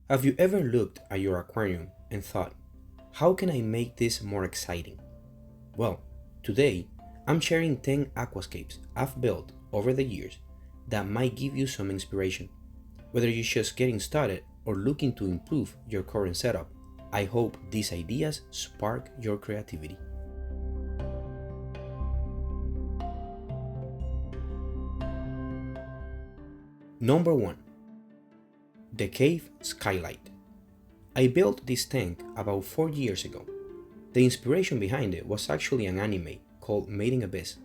Have you ever looked at your aquarium and thought, how can I make this more exciting? Well, today I'm sharing 10 aquascapes I've built over the years that might give you some inspiration. Whether you're just getting started or looking to improve your current setup, I hope these ideas spark your creativity. Number 1. The Cave Skylight. I built this tank about 4 years ago. The inspiration behind it was actually an anime called Made in Abyss.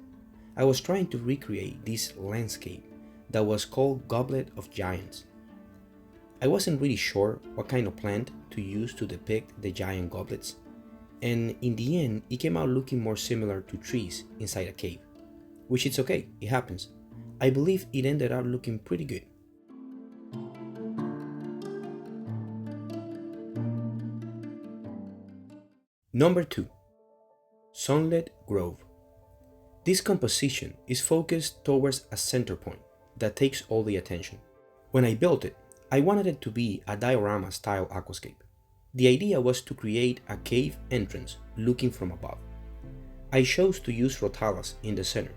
I was trying to recreate this landscape that was called Goblet of Giants. I wasn't really sure what kind of plant to use to depict the giant goblets, and in the end it came out looking more similar to trees inside a cave, which is okay, it happens. I believe it ended up looking pretty good. Number 2. Sunlit Grove. This composition is focused towards a center point that takes all the attention. When I built it, I wanted it to be a diorama style aquascape. The idea was to create a cave entrance looking from above. I chose to use rotalas in the center,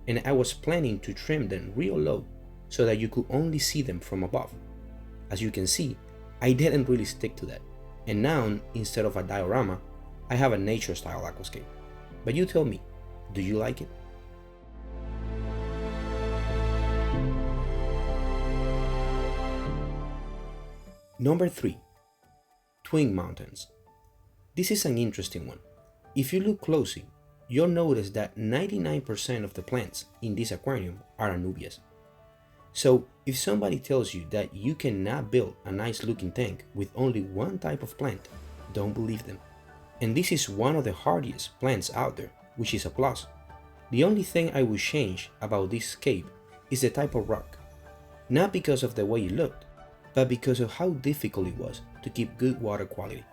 and I was planning to trim them real low so that you could only see them from above. As you can see, I didn't really stick to that, and now instead of a diorama, I have a nature style aquascape. But you tell me, do you like it? Number 3. Twin Mountains. This is an interesting one. If you look closely, you'll notice that 99% of the plants in this aquarium are anubias. So if somebody tells you that you cannot build a nice looking tank with only one type of plant, don't believe them. And this is one of the hardiest plants out there, which is a plus. The only thing I would change about this scape is the type of rock. Not because of the way it looked, but because of how difficult it was to keep good water quality.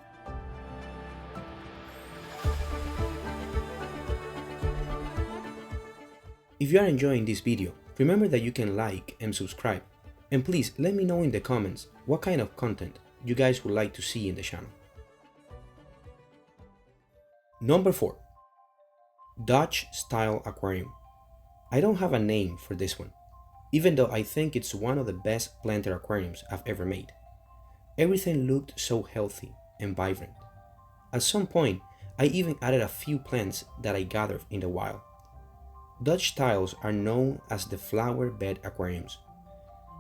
If you are enjoying this video, remember that you can like and subscribe, and please let me know in the comments what kind of content you guys would like to see in the channel. Number 4. Dutch Style Aquarium. I don't have a name for this one, even though I think it's one of the best planted aquariums I've ever made. Everything looked so healthy and vibrant. At some point, I even added a few plants that I gathered in the wild. Dutch styles are known as the flower bed aquariums.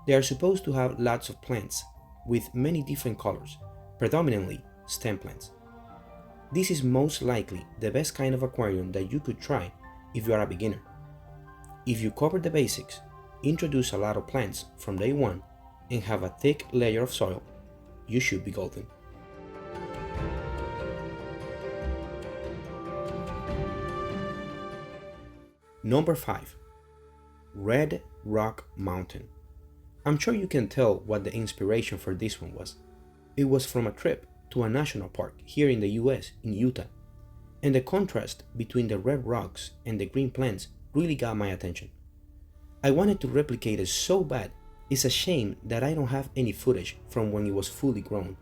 They are supposed to have lots of plants with many different colors, predominantly stem plants. This is most likely the best kind of aquarium that you could try if you are a beginner. If you cover the basics, introduce a lot of plants from day one, and have a thick layer of soil, you should be golden. Number 5. Red Rock Mountain. I'm sure you can tell what the inspiration for this one was. It was from a trip to a national park here in the US, in Utah, and the contrast between the red rocks and the green plants really got my attention. I wanted to replicate it so bad, it's a shame that I don't have any footage from when it was fully grown.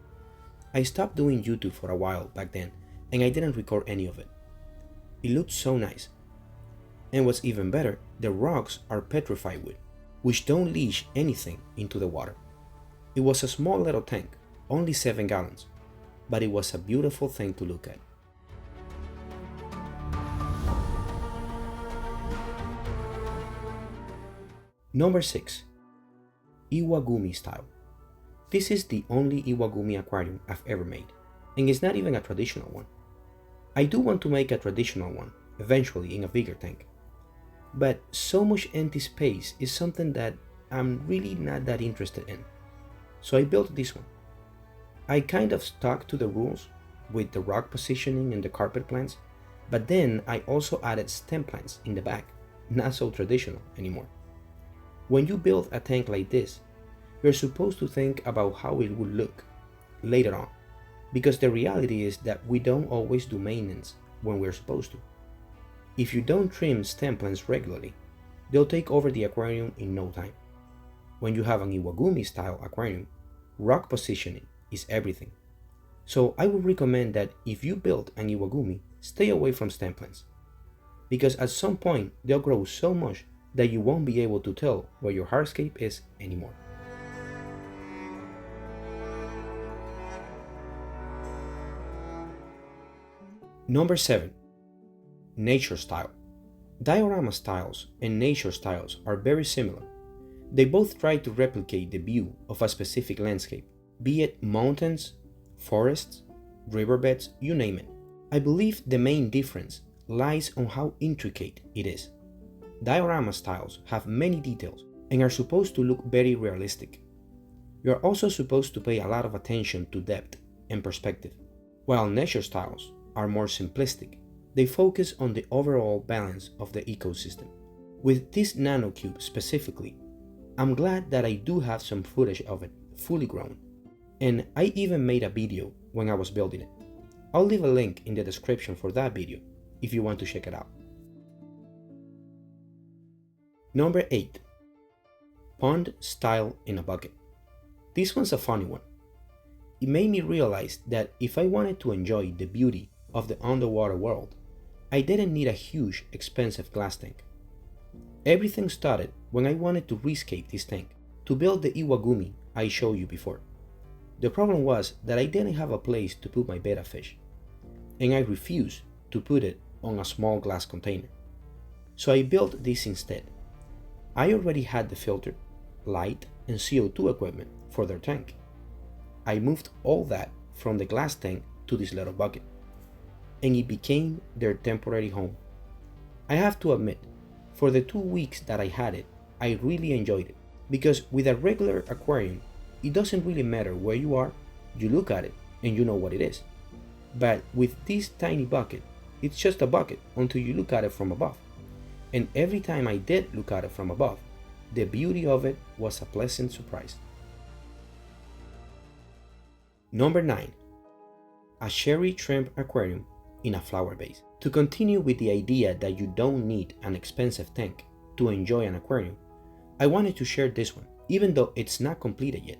I stopped doing YouTube for a while back then, and I didn't record any of it. It looked so nice. And what's even better, the rocks are petrified wood, which don't leach anything into the water. It was a small little tank, only 7 gallons, but it was a beautiful thing to look at. Number 6. Iwagumi Style. This is the only Iwagumi aquarium I've ever made, and it's not even a traditional one. I do want to make a traditional one, eventually in a bigger tank. But so much empty space is something that I'm really not that interested in. So I built this one. I kind of stuck to the rules with the rock positioning and the carpet plants, but then I also added stem plants in the back, not so traditional anymore. When you build a tank like this, you're supposed to think about how it would look later on, because the reality is that we don't always do maintenance when we're supposed to. If you don't trim stem plants regularly, they'll take over the aquarium in no time. When you have an Iwagumi style aquarium, rock positioning is everything. So I would recommend that if you build an Iwagumi, stay away from stand plants, because at some point they'll grow so much that you won't be able to tell where your hardscape is anymore. Number 7. Nature style. Diorama styles and nature styles are very similar. They both try to replicate the view of a specific landscape, be it mountains, forests, riverbeds, you name it. I believe the main difference lies on how intricate it is. Diorama styles have many details and are supposed to look very realistic. You are also supposed to pay a lot of attention to depth and perspective, while nature styles are more simplistic. They focus on the overall balance of the ecosystem. With this nanocube specifically, I'm glad that I do have some footage of it fully grown, and I even made a video when I was building it. I'll leave a link in the description for that video if you want to check it out. Number 8. Pond style in a bucket. This one's a funny one. It made me realize that if I wanted to enjoy the beauty of the underwater world, I didn't need a huge, expensive glass tank. Everything started when I wanted to rescape this tank to build the Iwagumi I showed you before. The problem was that I didn't have a place to put my betta fish, and I refused to put it on a small glass container. So I built this instead. I already had the filter, light, and CO2 equipment for their tank. I moved all that from the glass tank to this little bucket, and it became their temporary home. I have to admit, for the 2 weeks that I had it, I really enjoyed it, because with a regular aquarium, it doesn't really matter where you are, you look at it and you know what it is. But with this tiny bucket, it's just a bucket until you look at it from above. And every time I did look at it from above, the beauty of it was a pleasant surprise. Number 9. A cherry shrimp aquarium in a flower vase. To continue with the idea that you don't need an expensive tank to enjoy an aquarium, I wanted to share this one, even though it's not completed yet.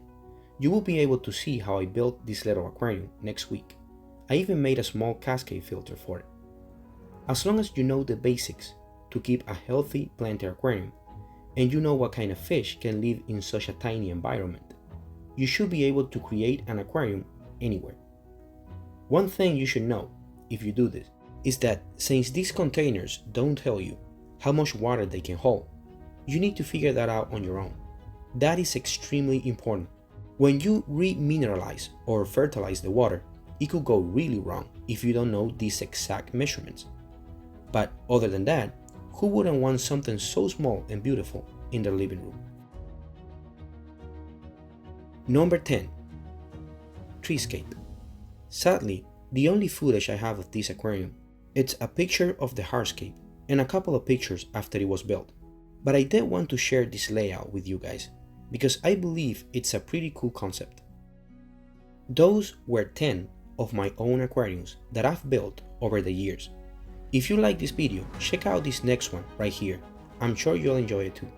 You will be able to see how I built this little aquarium next week. I even made a small cascade filter for it. As long as you know the basics to keep a healthy planter aquarium, and you know what kind of fish can live in such a tiny environment, you should be able to create an aquarium anywhere. One thing you should know, if you do this, is that since these containers don't tell you how much water they can hold, you need to figure that out on your own. That is extremely important. When you remineralize or fertilize the water, it could go really wrong if you don't know these exact measurements. But other than that, who wouldn't want something so small and beautiful in their living room? Number 10. Treescape. Sadly, the only footage I have of this aquarium, it's a picture of the hardscape and a couple of pictures after it was built. But I did want to share this layout with you guys, because I believe it's a pretty cool concept. Those were 10 of my own aquariums that I've built over the years. If you like this video, check out this next one right here. I'm sure you'll enjoy it too.